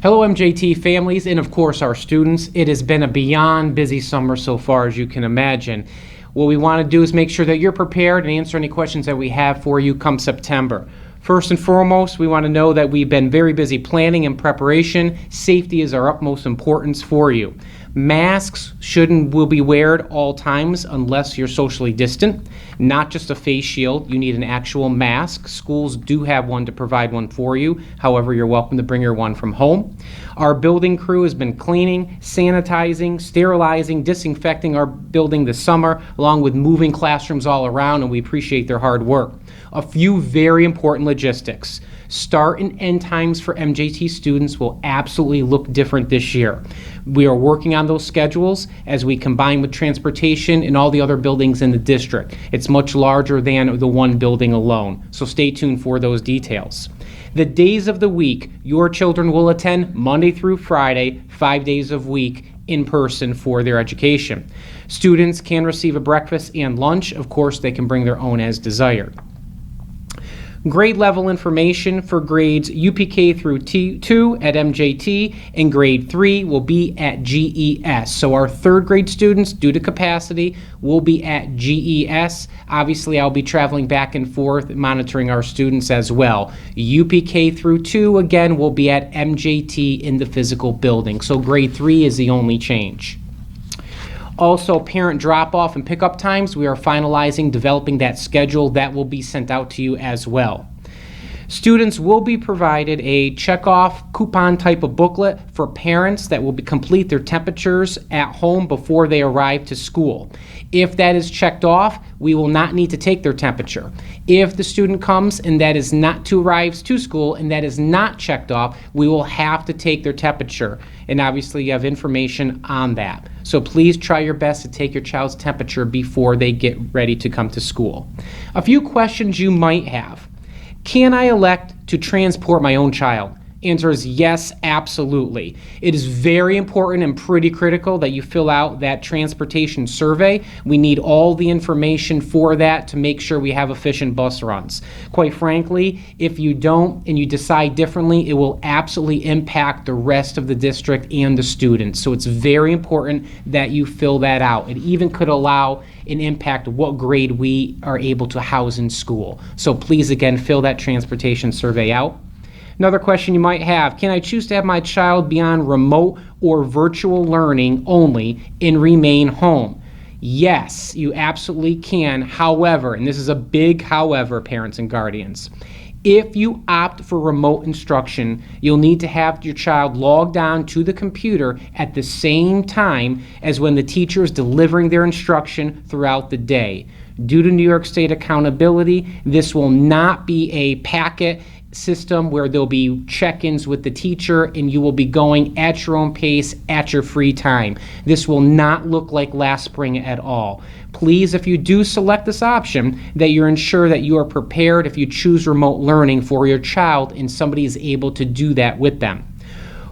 Hello MJT families and of course our students. It has been a beyond busy summer so far, as you can imagine. What we want to do is make sure that you're prepared and answer any questions that we have for you come September. First and foremost, we want to know that we've been very busy planning and preparation. Safety is our utmost importance for you. Masks will be worn at all times unless you're socially distant. Not just a face shield, you need an actual mask. Schools do have one to provide one for you. However, you're welcome to bring your one from home. Our building crew has been cleaning, sanitizing, sterilizing, disinfecting our building this summer, along with moving classrooms all around, and we appreciate their hard work. A few very important logistics. Start and end times for MJT students will absolutely look different this year. We are working on those schedules as we combine with transportation and all the other buildings in the district. It's much larger than the one building alone, so stay tuned for those details. The days of the week your children will attend Monday through Friday, 5 days a week in person for their education. Students can receive a breakfast and lunch. Of course, they can bring their own as desired. Grade level information for grades UPK through T2 at MJT and grade 3 will be at GES. So our third grade students, due to capacity, will be at GES. Obviously, I'll be traveling back and forth monitoring our students as well. UPK through 2, again, will be at MJT in the physical building. So grade 3 is the only change. Also, parent drop-off and pickup times, we are finalizing, developing that schedule. That will be sent out to you as well. Students will be provided a check-off coupon type of booklet for parents that will complete their temperatures at home before they arrive to school. If that is checked off, we will not need to take their temperature. If the student comes and that is not arrives to school and that is not checked off, we will have to take their temperature. And obviously you have information on that. So please try your best to take your child's temperature before they get ready to come to school. A few questions you might have. Can I elect to transport my own child? Answer is yes, absolutely. It is very important and pretty critical that you fill out that transportation survey. We need all the information for that to make sure we have efficient bus runs. Quite frankly, if you don't and you decide differently, it will absolutely impact the rest of the district and the students. So it's very important that you fill that out. It even could allow an impact what grade we are able to house in school. So please, again, fill that transportation survey out. Another question you might have, can I choose to have my child be on remote or virtual learning only and remain home? Yes, you absolutely can. However, and this is a big however, parents and guardians, if you opt for remote instruction, you'll need to have your child logged on to the computer at the same time as when the teacher is delivering their instruction throughout the day. Due to New York State accountability, this will not be a packet system where there'll be check-ins with the teacher and you will be going at your own pace at your free time. This will not look like last spring at all. Please, if you do select this option, that you're ensure that you are prepared if you choose remote learning for your child and somebody is able to do that with them.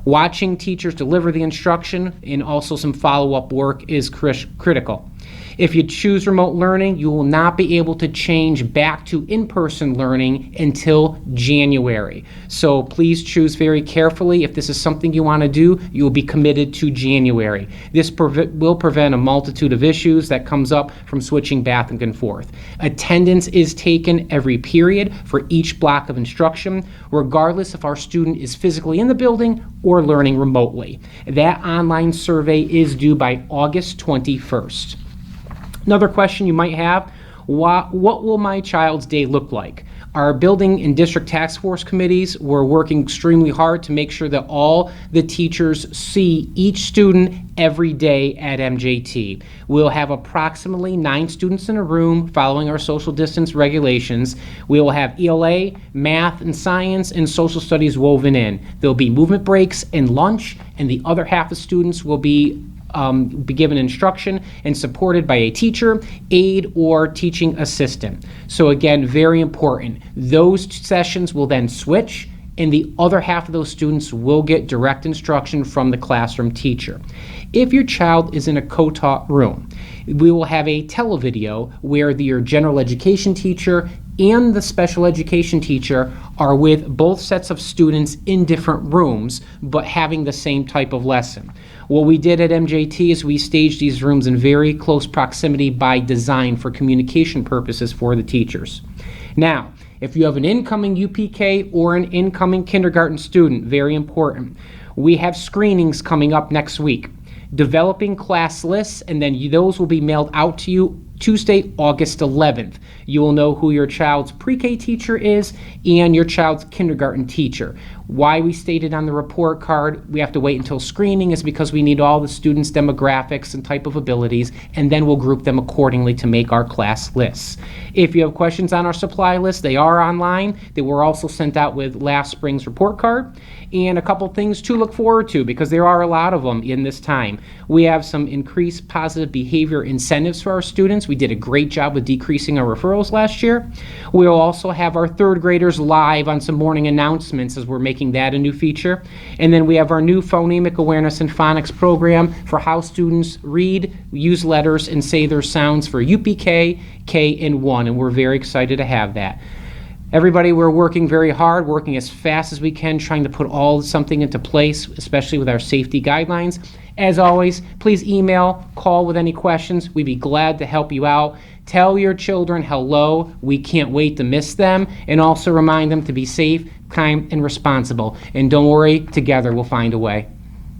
Watching teachers deliver the instruction and also some follow-up work is critical. If you choose remote learning, you will not be able to change back to in-person learning until January. So please choose very carefully. If this is something you want to do, you will be committed to January. This will prevent a multitude of issues that comes up from switching back and forth. Attendance is taken every period for each block of instruction, regardless if our student is physically in the building or learning remotely. That online survey is due by August 21st. Another question you might have, what will my child's day look like? Our building and district task force committees were working extremely hard to make sure that all the teachers see each student every day at MJT. We'll have approximately 9 students in a room following our social distance regulations. We will have ELA, math and science, and social studies woven in. There'll be movement breaks and lunch, and the other half of students will be given instruction and supported by a teacher, aide, or teaching assistant. So again, very important. Those sessions will then switch and the other half of those students will get direct instruction from the classroom teacher. If your child is in a co-taught room, we will have a televideo where your general education teacher and the special education teacher are with both sets of students in different rooms, but having the same type of lesson. What we did at MJT is we staged these rooms in very close proximity by design for communication purposes for the teachers. Now, if you have an incoming UPK or an incoming kindergarten student, very important, we have screenings coming up next week. Developing class lists, and then those will be mailed out to you Tuesday, August 11th. You will know who your child's pre-K teacher is and your child's kindergarten teacher. Why we stated on the report card we have to wait until screening is because we need all the students' demographics and type of abilities, and then we'll group them accordingly to make our class lists. If you have questions on our supply list, they are online. They were also sent out with last spring's report card. And a couple things to look forward to, because there are a lot of them in this time. We have some increased positive behavior incentives for our students. We did a great job with decreasing our referrals last year. We'll also have our third graders live on some morning announcements, as we're making that a new feature. And then we have our new phonemic awareness and phonics program for how students read, use letters, and say their sounds for UPK, K, and 1, and we're very excited to have that. Everybody, we're working very hard, working as fast as we can, trying to put something into place, especially with our safety guidelines. As always, please email, call with any questions. We'd be glad to help you out. Tell your children hello. We can't wait to miss them. And also remind them to be safe, kind, and responsible. And don't worry, together we'll find a way.